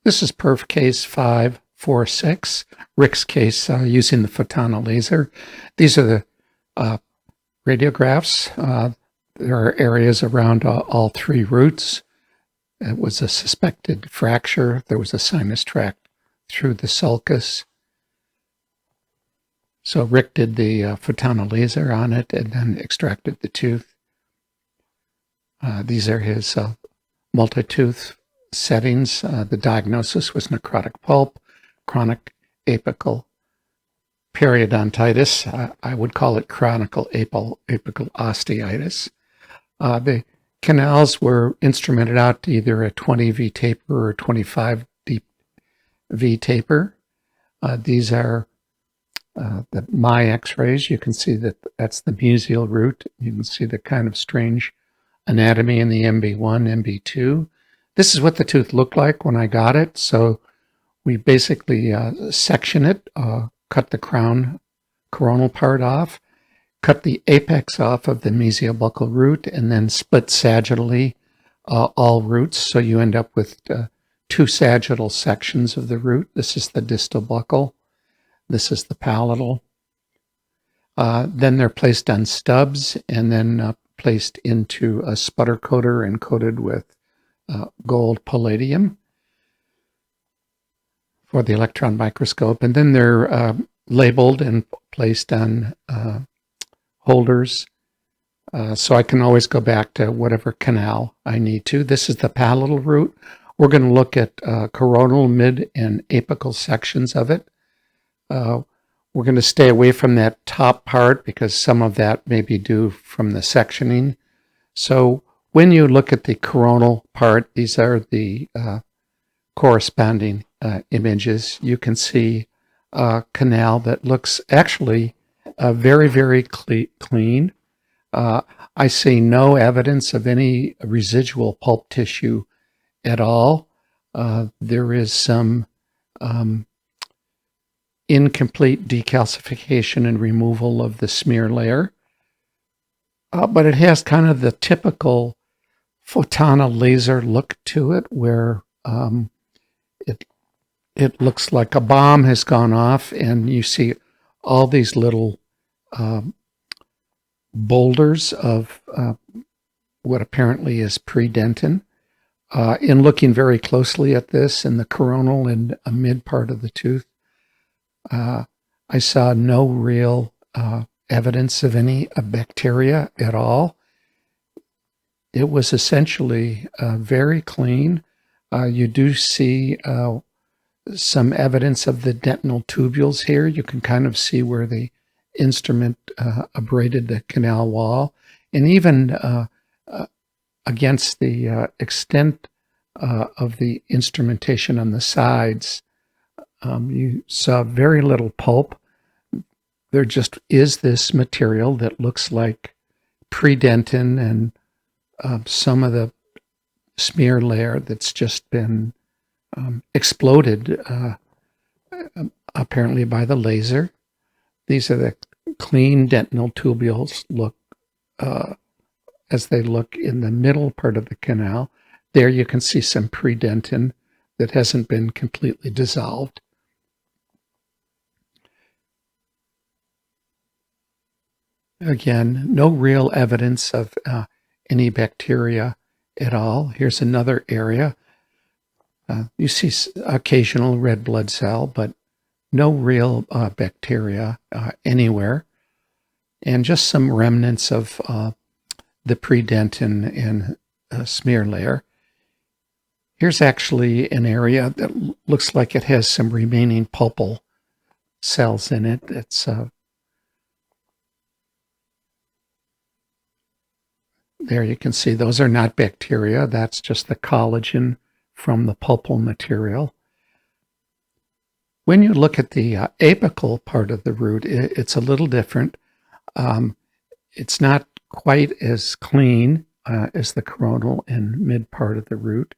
This is perf case 546, Rick's case using the Fotana laser. These are the radiographs. There are areas around all three roots. It was a suspected fracture. There was a sinus tract through the sulcus. So Rick did the Fotana laser on it and then extracted the tooth. These are his multi-tooth settings. The diagnosis was necrotic pulp, chronic apical periodontitis. I would call it chronic apical osteitis. The canals were instrumented out to either a 20 V taper or 25 V taper. These are my x-rays. You can see that that's the mesial root. You can see the kind of strange anatomy in the MB1, MB2. This is what the tooth looked like when I got it. So we basically section it, cut the coronal part off, cut the apex off of the mesiobuccal root, and then split sagittally all roots. So you end up with two sagittal sections of the root. This is the distal buccal. This is the palatal. Then they're placed on stubs and then placed into a sputter coater and coated with gold palladium for the electron microscope. And then they're labeled and placed on holders. So I can always go back to whatever canal I need to. This is the palatal root. We're going to look at coronal, mid, and apical sections of it. We're going to stay away from that top part because some of that may be due from the sectioning. So when you look at the coronal part, these are the corresponding images. You can see a canal that looks actually very, very clean. I see no evidence of any residual pulp tissue at all. There is some incomplete decalcification and removal of the smear layer. But it has kind of the typical Fotana laser look to it, where it looks like a bomb has gone off, and you see all these little boulders of what apparently is predentin. In looking very closely at this in the coronal and mid part of the tooth, I saw no real evidence of any bacteria at all. It was essentially very clean. You do see some evidence of the dentinal tubules here. You can kind of see where the instrument abraded the canal wall. And even against the extent of the instrumentation on the sides, you saw very little pulp. There just is this material that looks like predentin and some of the smear layer that's just been exploded, apparently by the laser. These are the clean dentinal tubules look as they look in the middle part of the canal. There you can see some predentin that hasn't been completely dissolved. Again, no real evidence of any bacteria at all. Here's another area. You see occasional red blood cell, but no real bacteria anywhere. And just some remnants of the predentin and smear layer. Here's actually an area that looks like it has some remaining pulpal cells in it. It's there you can see those are not bacteria. That's just the collagen from the pulpal material. When you look at the apical part of the root, it's a little different. It's not quite as clean as the coronal and mid part of the root,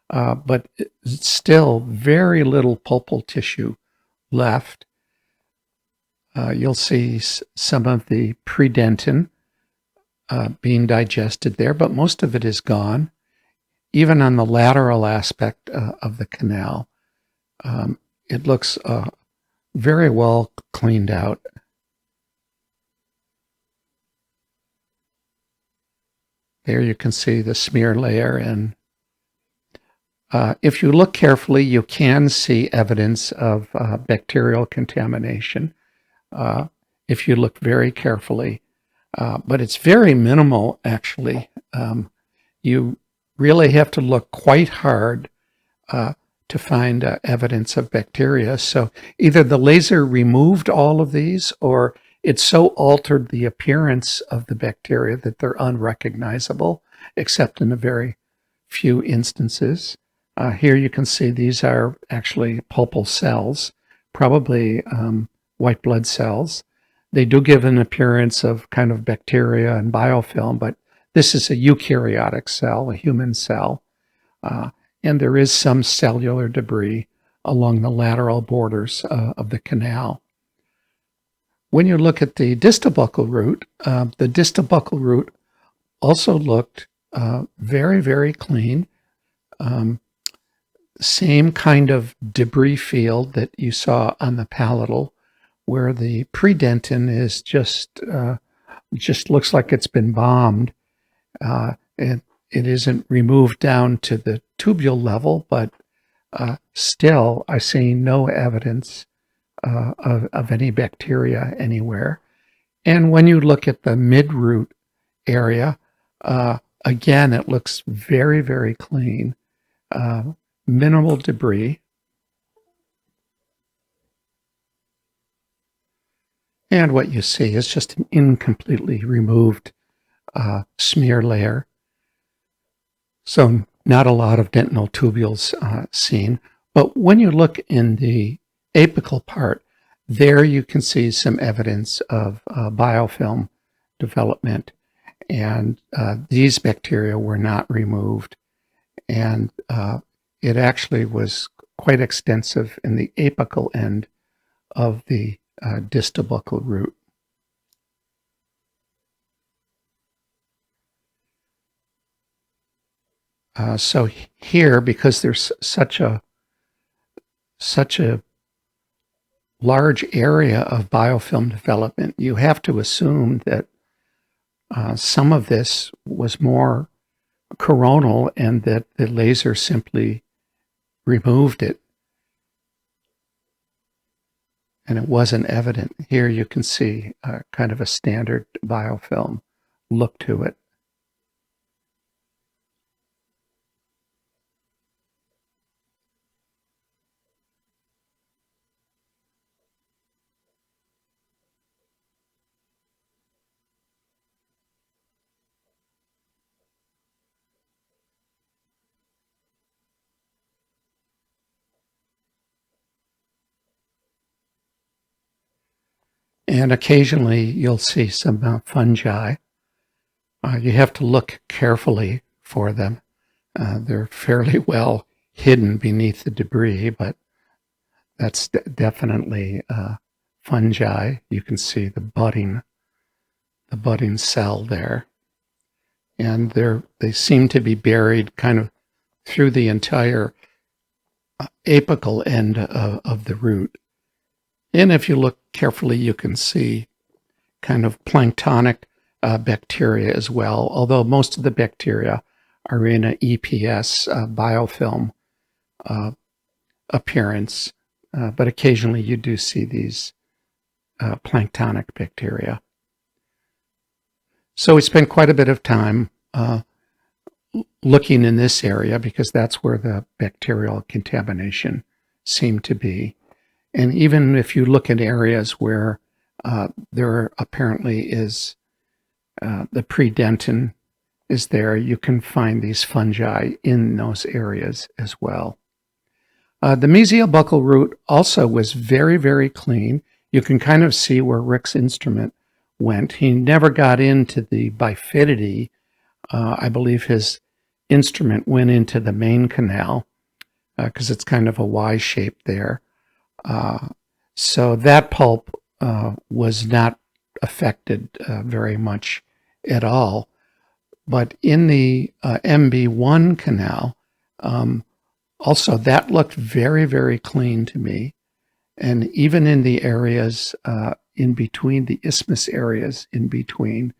but it's still very little pulpal tissue left. You'll see some of the predentin being digested there, but most of it is gone. Even on the lateral aspect of the canal, It looks very well cleaned out. There you can see the smear layer, and if you look carefully, you can see evidence of bacterial contamination if you look very carefully. But it's very minimal, actually. You really have to look quite hard to find evidence of bacteria. So either the laser removed all of these, or it so altered the appearance of the bacteria that they're unrecognizable, except in a very few instances. Here you can see these are actually pulpal cells, probably white blood cells. They do give an appearance of kind of bacteria and biofilm, but this is a eukaryotic cell, a human cell. And there is some cellular debris along the lateral borders of the canal. When you look at the distal buccal root also looked very, very clean. Same kind of debris field that you saw on the palatal, where the predentin is just looks like it's been bombed. And it isn't removed down to the tubule level, but still I see no evidence of any bacteria anywhere. And when you look at the mid-root area, again, it looks very, very clean. Minimal debris. And what you see is just an incompletely removed smear layer. So not a lot of dentinal tubules seen. But when you look in the apical part, there you can see some evidence of biofilm development. And these bacteria were not removed. And it actually was quite extensive in the apical end of the distal buccal root. So here, because there's such a large area of biofilm development, you have to assume that some of this was more coronal and that the laser simply removed it. And it wasn't evident. Here you can see kind of a standard biofilm look to it. And occasionally you'll see some fungi. You have to look carefully for them. They're fairly well hidden beneath the debris, but that's definitely fungi. You can see the budding cell there. And they seem to be buried kind of through the entire apical end of the root. And if you look carefully, you can see kind of planktonic bacteria as well, although most of the bacteria are in an EPS biofilm appearance, but occasionally you do see these planktonic bacteria. So we spent quite a bit of time looking in this area because that's where the bacterial contamination seemed to be. And even if you look at areas where there apparently is the predentin is there, you can find these fungi in those areas as well. The mesial buccal root also was very, very clean. You can kind of see where Rick's instrument went. He never got into the bifidity. I believe his instrument went into the main canal because it's kind of a Y shape there. So that pulp was not affected very much at all. But in the MB1 canal, Also, that looked very, very clean to me. And even in the areas in between, the isthmus areas in between,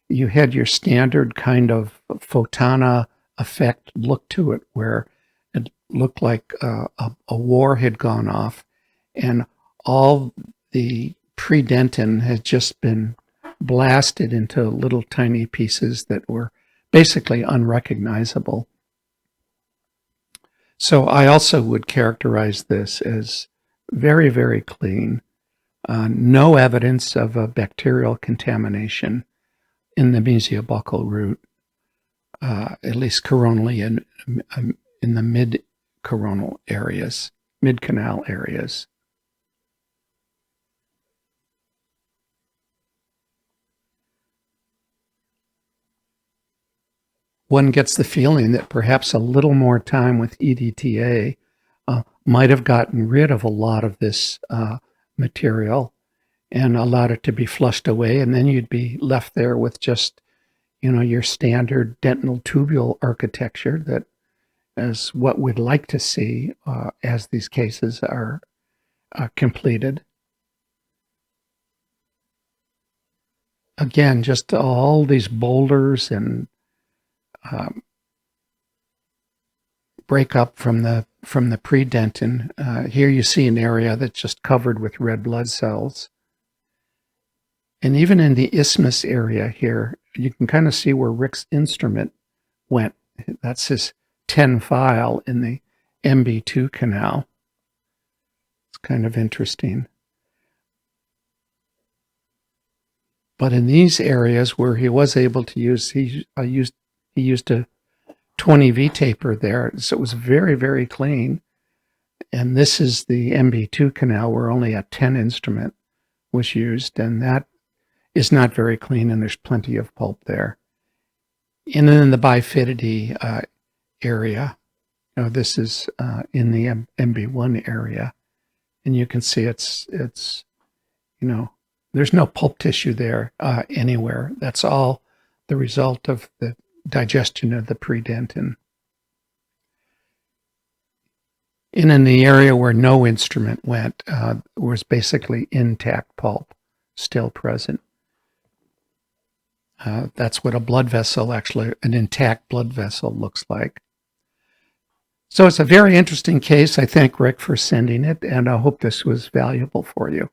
you had your standard kind of Fotana effect look to it, where it looked like a war had gone off, and all the predentin had just been blasted into little tiny pieces that were basically unrecognizable. So I also would characterize this as very, very clean. No evidence of a bacterial contamination in the mesiobuccal root, at least coronally in the mid-coronal areas, mid-canal areas. One gets the feeling that perhaps a little more time with EDTA might have gotten rid of a lot of this material and allowed it to be flushed away, and then you'd be left there with just, your standard dentinal tubule architecture that is what we'd like to see as these cases are completed. Again, just all these boulders and break up from the predentin. Here you see an area that's just covered with red blood cells. And even in the isthmus area here, you can kind of see where Rick's instrument went. That's his 10 file in the MB2 canal. It's kind of interesting. But in these areas where he was able to use, he used a 20V taper there, so it was very, very clean. And this is the MB2 canal where only a 10 instrument was used, and that is not very clean, and there's plenty of pulp there. And then in the bifidity area, this is in the MB1 area, and you can see it's there's no pulp tissue there anywhere. That's all the result of the digestion of the predentin. And in the area where no instrument went, was basically intact pulp still present. That's what a blood vessel, actually, an intact blood vessel looks like. So it's a very interesting case. I thank Rick for sending it, and I hope this was valuable for you.